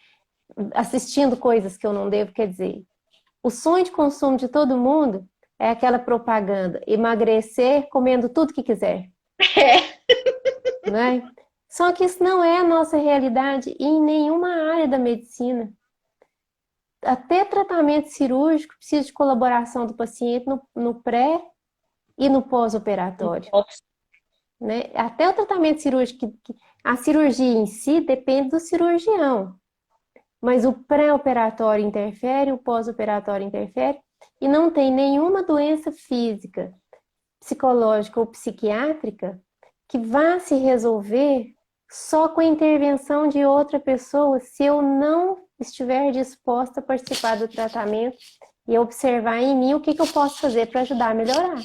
assistindo coisas que eu não devo. Quer dizer, o sonho de consumo de todo mundo é aquela propaganda: emagrecer comendo tudo que quiser. Né? Só que isso não é a nossa realidade em nenhuma área da medicina. Até tratamento cirúrgico precisa de colaboração do paciente no pré e no pós-operatório. Né? Até o tratamento cirúrgico, a cirurgia em si depende do cirurgião. Mas o pré-operatório interfere, o pós-operatório interfere, e não tem nenhuma doença física, psicológica ou psiquiátrica que vá se resolver só com a intervenção de outra pessoa, se eu não estiver disposta a participar do tratamento e observar em mim o que eu posso fazer para ajudar a melhorar.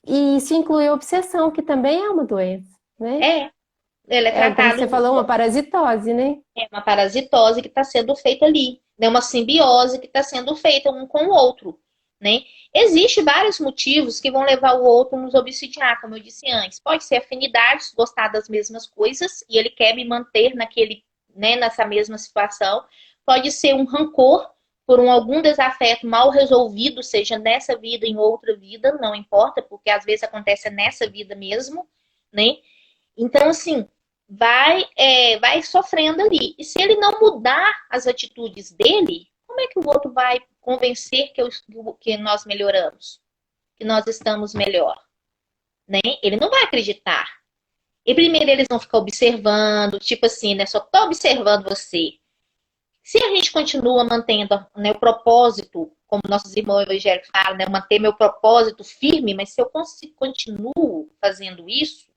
E isso inclui a obsessão, que também é uma doença, né? Ele é tratado... como você falou, uma parasitose, né? É uma parasitose que está sendo feita ali, né? Uma simbiose que está sendo feita um com o outro, né? Existem vários motivos que vão levar o outro a nos obsidiar, como eu disse antes. Pode ser afinidades, gostar das mesmas coisas, e ele quer me manter nessa mesma situação. Pode ser um rancor por algum desafeto mal resolvido, seja nessa vida, em outra vida, não importa, porque às vezes acontece nessa vida mesmo, né? Então, assim, vai sofrendo ali. E se ele não mudar as atitudes dele, como é que o outro vai convencer que nós melhoramos? Que nós estamos melhor? Né? Ele não vai acreditar. E primeiro eles vão ficar observando, tipo assim, né? Só tô observando você. Se a gente continua mantendo, né, o propósito, como nossos irmãos evangélicos falam, né, manter meu propósito firme, mas se eu continuo fazendo isso,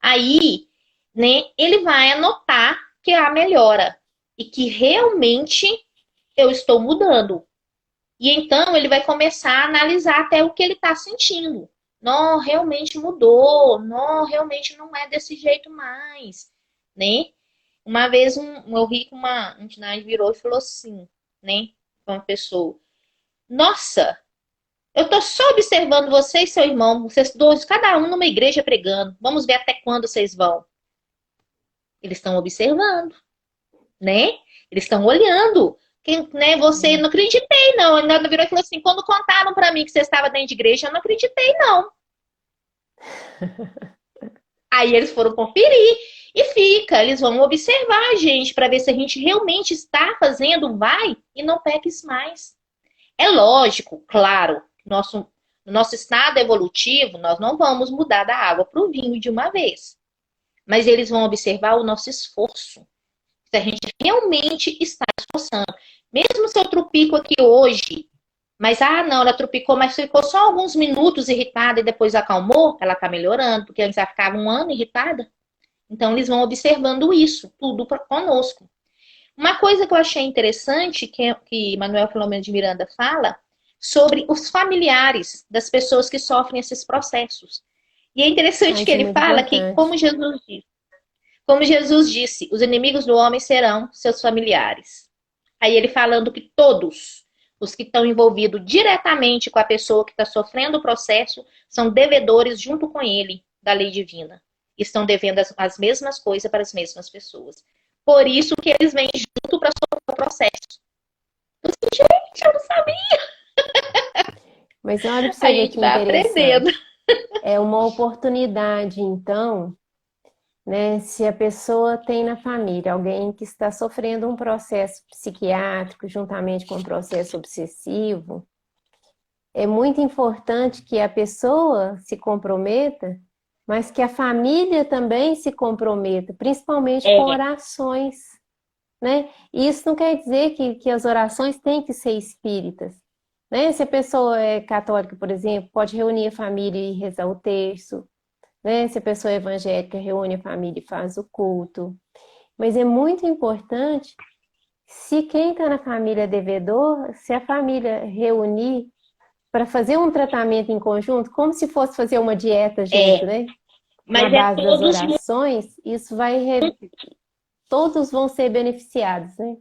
aí, né, ele vai anotar que há melhora e que realmente eu estou mudando. E então ele vai começar a analisar até o que ele está sentindo. Não, realmente mudou. Não, realmente não é desse jeito mais, né? Uma vez eu ri com uma entidade virou e falou assim, né? Com uma pessoa. Nossa, eu tô só observando você e seu irmão, vocês dois, cada um numa igreja pregando. Vamos ver até quando vocês vão. Eles estão observando, né? Eles estão olhando. Quem, né, você não acreditei, não. Ainda virou e falou assim: quando contaram para mim que você estava dentro de igreja, eu não acreditei, não. Aí eles foram conferir e fica. Eles vão observar a gente para ver se a gente realmente está fazendo, vai e não peques mais. É lógico, claro, no nosso estado evolutivo, nós não vamos mudar da água para o vinho de uma vez. Mas eles vão observar o nosso esforço. Se a gente realmente está esforçando. Mesmo se eu trupico aqui hoje, mas, não, ela trupicou, mas ficou só alguns minutos irritada e depois acalmou, ela está melhorando, porque antes ela ficava um ano irritada. Então, eles vão observando isso, tudo conosco. Uma coisa que eu achei interessante, que Manuel Filomeno de Miranda fala, sobre os familiares das pessoas que sofrem esses processos. E é interessante que Isso é ele muito fala que, importante. como Jesus disse, os inimigos do homem serão seus familiares. Aí ele falando que todos os que estão envolvidos diretamente com a pessoa que está sofrendo o processo são devedores junto com ele da lei divina. Estão devendo as mesmas coisas para as mesmas pessoas. Por isso que eles vêm junto para sofrer o processo. Gente, eu não sabia. Mas olha para A você ver gente que vai aprendendo. interessante. É uma oportunidade, então, né? Se a pessoa tem na família alguém que está sofrendo um processo psiquiátrico juntamente com um processo obsessivo, é muito importante que a pessoa se comprometa, mas que a família também se comprometa, principalmente com É, orações, né? E isso não quer dizer que as orações têm que ser espíritas, né? Se a pessoa é católica, por exemplo, pode reunir a família e rezar o terço, né? Se a pessoa é evangélica, reúne a família e faz o culto. Mas é muito importante, se quem está na família é devedor, se a família reunir para fazer um tratamento em conjunto, como se fosse fazer uma dieta junto, é. né? Na Mas é base das todos orações, isso todos vão ser beneficiados, né?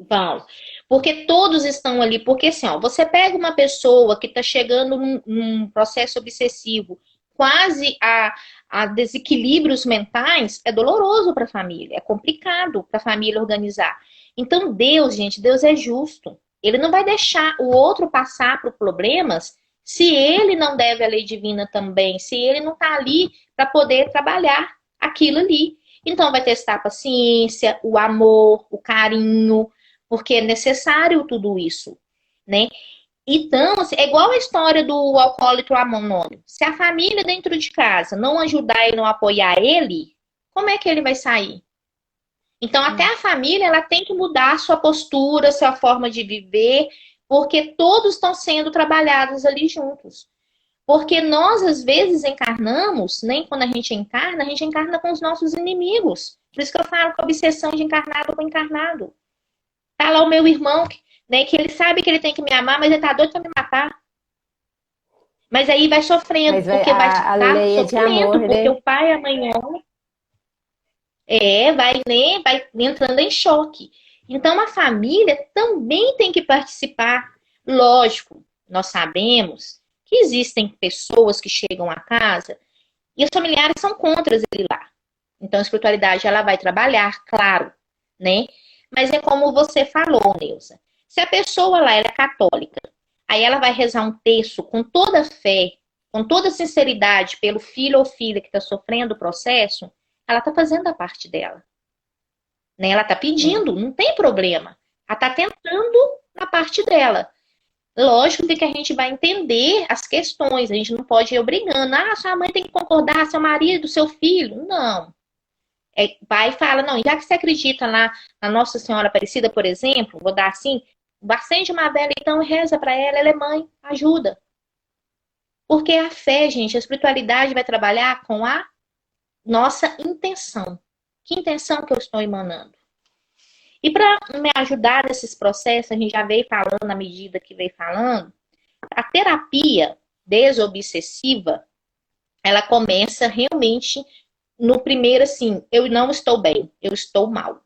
vão. Porque todos estão ali. Porque assim, ó, você pega uma pessoa que está chegando num processo obsessivo, quase a desequilíbrios mentais, é doloroso para a família, é complicado para a família organizar. Então, Deus, gente, Deus é justo. Ele não vai deixar o outro passar por problemas se ele não deve a lei divina também, se ele não está ali para poder trabalhar aquilo ali. Então, vai testar a paciência, o amor, o carinho, porque é necessário tudo isso, né? Então, assim, é igual a história do alcoólatra anônimo. Se a família dentro de casa não ajudar e não apoiar ele, como é que ele vai sair? Então, até a família ela tem que mudar a sua postura, sua forma de viver, porque todos estão sendo trabalhados ali juntos. Porque nós, às vezes, encarnamos, nem quando a gente encarna com os nossos inimigos. Por isso que eu falo com a obsessão de encarnado com encarnado. Tá lá o meu irmão, né, que ele sabe que ele tem que me amar, mas ele tá doido pra me matar. Mas aí vai sofrendo, Mas porque vai a estar lei é de amor, sofrendo, porque né? o pai e a mãe vai, né, vai entrando em choque. Então a família também tem que participar. Lógico, nós sabemos que existem pessoas que chegam à casa e os familiares são contra ele lá. Então a espiritualidade ela vai trabalhar, claro, né? Mas é como você falou, Neuza. Se a pessoa lá é católica, aí ela vai rezar um terço com toda a fé, com toda a sinceridade pelo filho ou filha que está sofrendo o processo, ela está fazendo a parte dela. Né? Ela está É. pedindo, não tem problema. Ela está tentando na parte dela. Lógico que a gente vai entender as questões, a gente não pode ir obrigando, sua mãe tem que concordar, seu marido, seu filho. Não. Vai e fala, não, já que você acredita na Nossa Senhora Aparecida, por exemplo, vou dar assim, acende uma vela então e reza para ela é mãe, ajuda. Porque a fé, gente, a espiritualidade vai trabalhar com a nossa intenção. Que intenção que eu estou emanando? E para me ajudar nesses processos, a gente já veio falando na medida que veio falando, a terapia desobsessiva, ela começa realmente no primeiro assim, eu não estou bem, eu estou mal.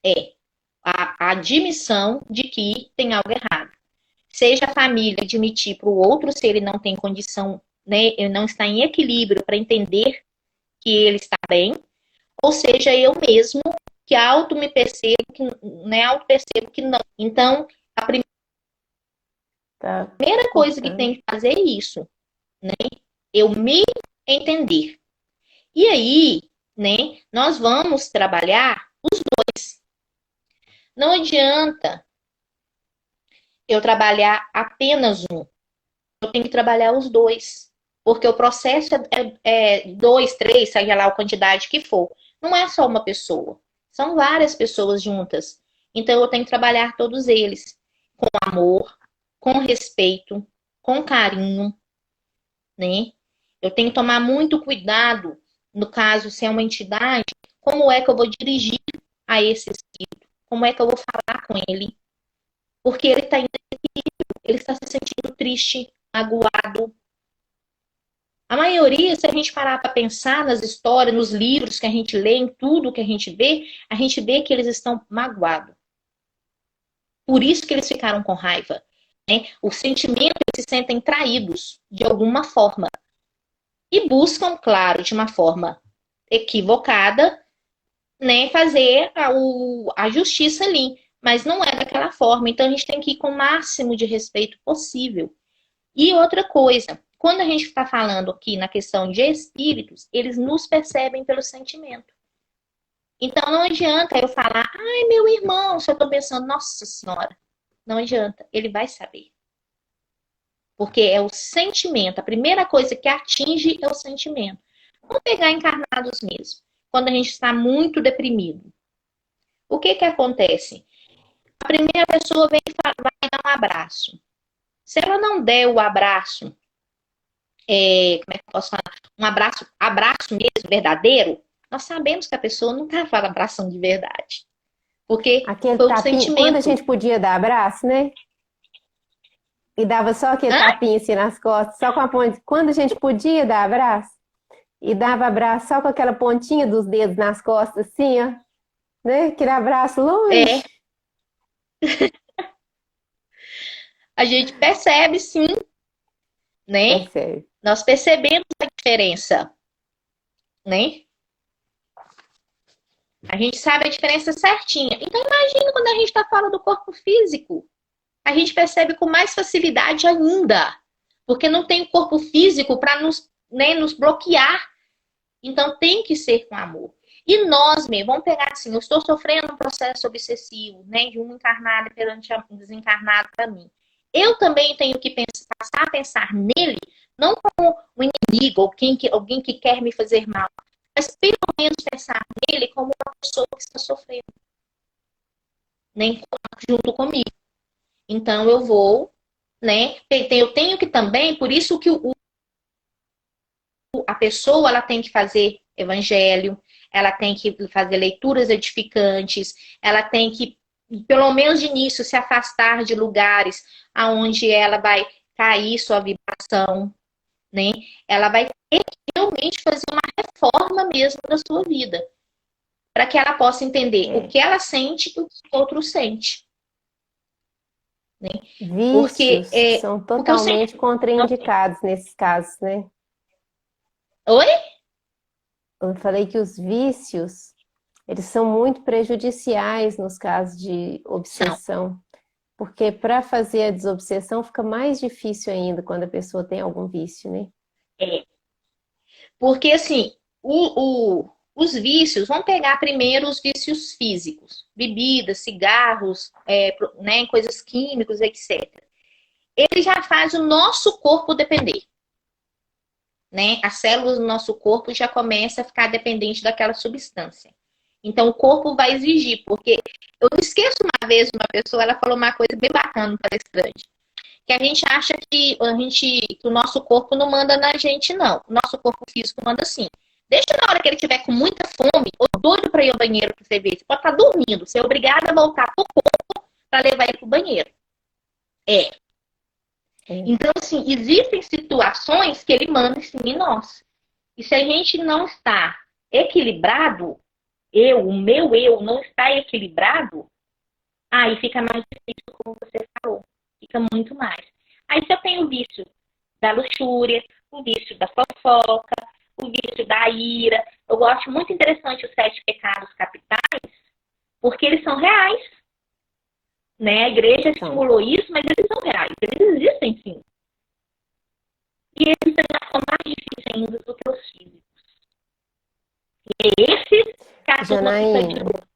É a admissão de que tem algo errado. Seja a família admitir para o outro se ele não tem condição, né, ele não está em equilíbrio para entender que ele está bem, ou seja, eu mesmo que auto me percebo, que, né, auto percebo que não. Então, a Tá primeira coisa que cortando. tem que fazer é isso, né? Eu me entender. E aí, né, nós vamos trabalhar os dois. Não adianta eu trabalhar apenas um. Eu tenho que trabalhar os dois. Porque o processo é dois, três, seja lá a quantidade que for. Não é só uma pessoa. São várias pessoas juntas. Então eu tenho que trabalhar todos eles com amor, com respeito, com carinho, né? Eu tenho que tomar muito cuidado, no caso, se é uma entidade, como é que eu vou dirigir a esse espírito? Como é que eu vou falar com ele? Porque ele está ele está se sentindo triste, magoado. A maioria, se a gente parar para pensar nas histórias, nos livros que a gente lê, em tudo que a gente vê que eles estão magoados. Por isso que eles ficaram com raiva. Né? O sentimento, eles se sentem traídos de alguma forma. E buscam, claro, de uma forma equivocada, né, fazer a justiça ali. Mas não é daquela forma. Então a gente tem que ir com o máximo de respeito possível. E outra coisa, quando a gente está falando aqui na questão de espíritos, eles nos percebem pelo sentimento. Então não adianta eu falar, ai meu irmão, se eu estou pensando, nossa senhora, não adianta, ele vai saber. Porque é o sentimento, a primeira coisa que atinge é o sentimento. Vamos pegar encarnados mesmo, quando a gente está muito deprimido. O que que acontece? A primeira pessoa vem e fala, vai dar um abraço. Se ela não der o abraço, como é que eu posso falar? Um abraço, abraço mesmo, verdadeiro, nós sabemos que a pessoa não estava abraçando de verdade. Porque Aquele foi o tapinha, quando a sentimento. gente podia dar abraço, né? E dava só aquele Hã? tapinha assim nas costas, só com a ponte. Quando a gente podia dar abraço, e dava abraço só com aquela pontinha dos dedos nas costas, assim, ó, né? Aquele abraço longe. É, a gente percebe sim, né? Percebe? Nós percebemos a diferença, né? A gente sabe a diferença certinha. Então imagina quando a gente está falando do corpo físico. A gente percebe com mais facilidade ainda. Porque não tem o corpo físico para nos, né, nos bloquear. Então tem que ser com amor. E nós mesmo, vamos pegar assim, eu estou sofrendo um processo obsessivo, né, de um encarnado perante um desencarnado para mim. Eu também tenho que passar a pensar nele, não como um inimigo ou alguém que quer me fazer mal, mas pelo menos pensar nele como uma pessoa que está sofrendo, nem junto comigo. Então eu vou, né, eu tenho que também, por isso que a pessoa ela tem que fazer evangelho, ela tem que fazer leituras edificantes, ela tem que, pelo menos de início, se afastar de lugares aonde ela vai cair sua vibração, né? Ela vai ter que realmente fazer uma reforma mesmo da sua vida, para que ela possa entender o É. que ela sente e o que o outro sente, né? Porque, Vícios são porque o totalmente sentimento. contraindicados nesses casos, né? Oi? Eu falei que os vícios, eles são muito prejudiciais nos casos de São. obsessão, porque para fazer a desobsessão fica mais difícil ainda quando a pessoa tem algum vício, né? É. Porque assim, o Os vícios, vamos pegar primeiro os vícios físicos, bebidas, cigarros, né, coisas químicas, etc. Ele já faz o nosso corpo depender, né? As células do nosso corpo já começam a ficar dependentes daquela substância. Então, o corpo vai exigir, porque eu esqueço uma vez uma pessoa, ela falou uma coisa bem bacana no palestrante, que a gente acha que que o nosso corpo não manda na gente, não. O nosso corpo físico manda sim. Deixa na hora que ele tiver com muita fome, ou doido para ir ao banheiro para você ver. Você pode estar dormindo, você é obrigado a voltar pro corpo para levar ele pro banheiro. É. Então, assim, existem situações que ele manda sim em nós. E se a gente não está equilibrado, o meu eu não está equilibrado, aí fica mais difícil, como você falou. Fica muito mais. Aí se eu tenho o vício da luxúria, o vício da fofoca, o vício da ira. Eu gosto muito interessante os 7 pecados capitais, porque eles são reais. Né? A igreja estimulou isso, mas eles são reais. Eles existem sim. E eles são mais difíceis ainda do que os físicos. E é esse que a turma fica de novo.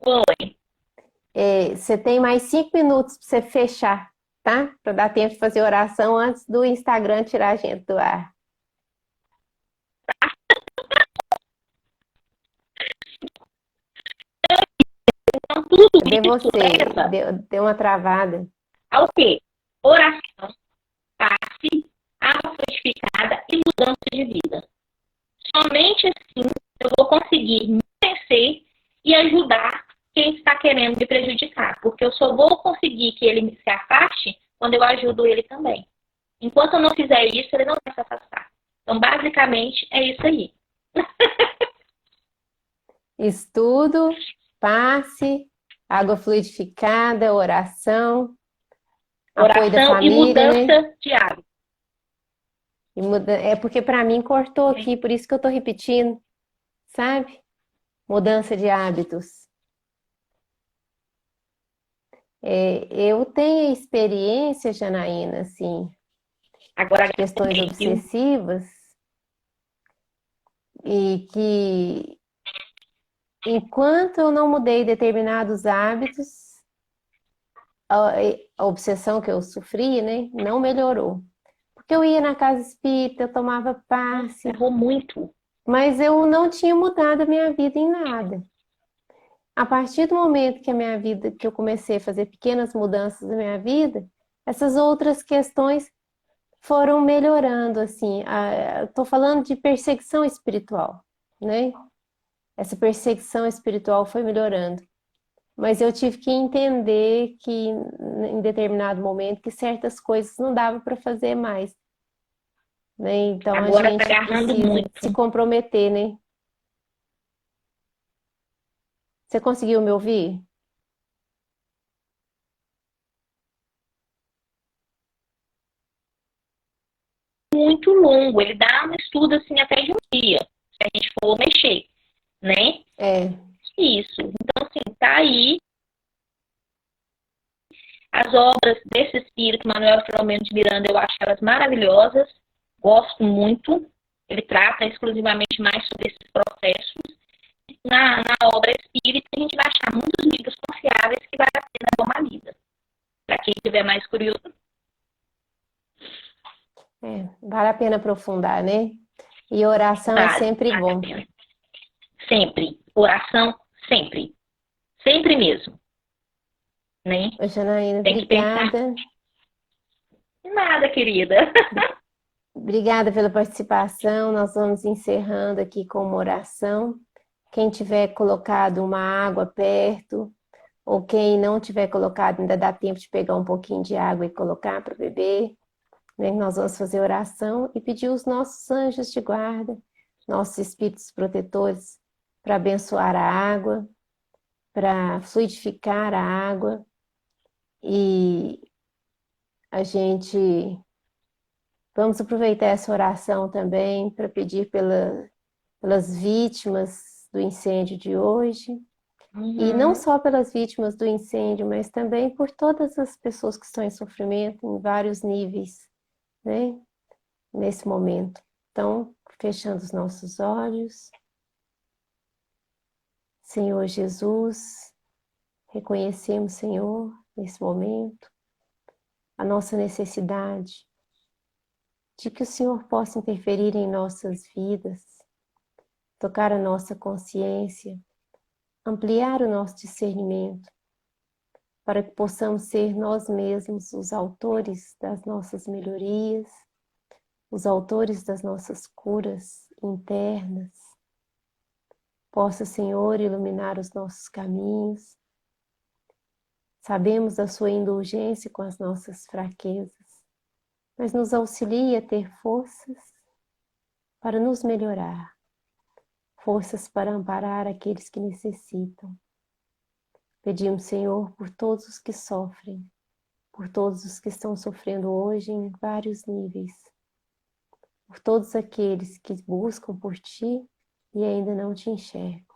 Oi. Você tem mais 5 minutos para você fechar, tá? Para dar tempo de fazer oração antes do Instagram tirar a gente do ar. Então, tudo Cadê isso você? Deu uma travada. Ao quê? Oração, passe, água frutificada e mudança de vida. Somente assim eu vou conseguir me vencer e ajudar quem está querendo me prejudicar. Porque eu só vou conseguir que ele se afaste quando eu ajudo ele também. Enquanto eu não fizer isso, ele não vai se afastar. Então, basicamente, é isso aí. Estudo, passe, água fluidificada, oração, apoio da família, e mudança, né? de hábito. É porque para mim cortou aqui, por isso que eu tô repetindo, sabe? Mudança de hábitos. Eu tenho experiência, Janaína, assim, agora de questões obsessivas e que enquanto eu não mudei determinados hábitos, a obsessão que eu sofri, né, não melhorou. Porque eu ia na casa espírita, eu tomava passe. Errou muito. Mas eu não tinha mudado a minha vida em nada. A partir do momento que eu comecei a fazer pequenas mudanças na minha vida, essas outras questões foram melhorando, assim. Estou falando de perseguição espiritual, né? Essa perseguição espiritual foi melhorando. Mas eu tive que entender que, em determinado momento, que certas coisas não dava para fazer mais. Né? Então agora a gente tá agarrando precisa muito. se comprometer, né? Você conseguiu me ouvir? Muito longo. Ele dá um estudo assim até de um dia, se a gente for mexer, né? É. Isso. Então, assim, tá aí as obras desse espírito, Manuel Filomeno de Miranda, eu acho elas maravilhosas. Gosto muito. Ele trata exclusivamente mais sobre esses processos. Na obra espírita, a gente vai achar muitos livros confiáveis que vale a pena dar uma lida. Para quem estiver mais curioso. Vale a pena aprofundar, né? E oração é sempre bom. Sempre. Oração, sempre. Sempre mesmo. Né? Janaína, Tem que obrigada. pensar. De nada, querida. Obrigada pela participação. Nós vamos encerrando aqui com uma oração. Quem tiver colocado uma água perto, ou quem não tiver colocado, ainda dá tempo de pegar um pouquinho de água e colocar para beber. Né? Nós vamos fazer oração e pedir os nossos anjos de guarda, nossos espíritos protetores, para abençoar a água, para fluidificar a água. E a gente vamos aproveitar essa oração também para pedir pelas vítimas do incêndio de hoje. E não só pelas vítimas do incêndio, mas também por todas as pessoas que estão em sofrimento em vários níveis, né? Nesse momento. Então, fechando os nossos olhos. Senhor Jesus, reconhecemos, Senhor, nesse momento, a nossa necessidade de que o Senhor possa interferir em nossas vidas, tocar a nossa consciência, ampliar o nosso discernimento, para que possamos ser nós mesmos os autores das nossas melhorias, os autores das nossas curas internas. Possa, Senhor, iluminar os nossos caminhos. Sabemos da sua indulgência com as nossas fraquezas, mas nos auxilie a ter forças para nos melhorar, forças para amparar aqueles que necessitam. Pedimos, Senhor, por todos os que sofrem, por todos os que estão sofrendo hoje em vários níveis, por todos aqueles que buscam por Ti e ainda não Te enxergam.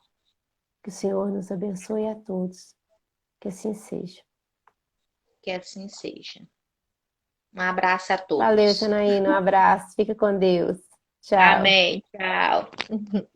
Que o Senhor nos abençoe a todos, que assim seja. Que assim seja. Um abraço a Valeu, todos. Janaína, um abraço, fica com Deus. Tchau. Amém. Tchau.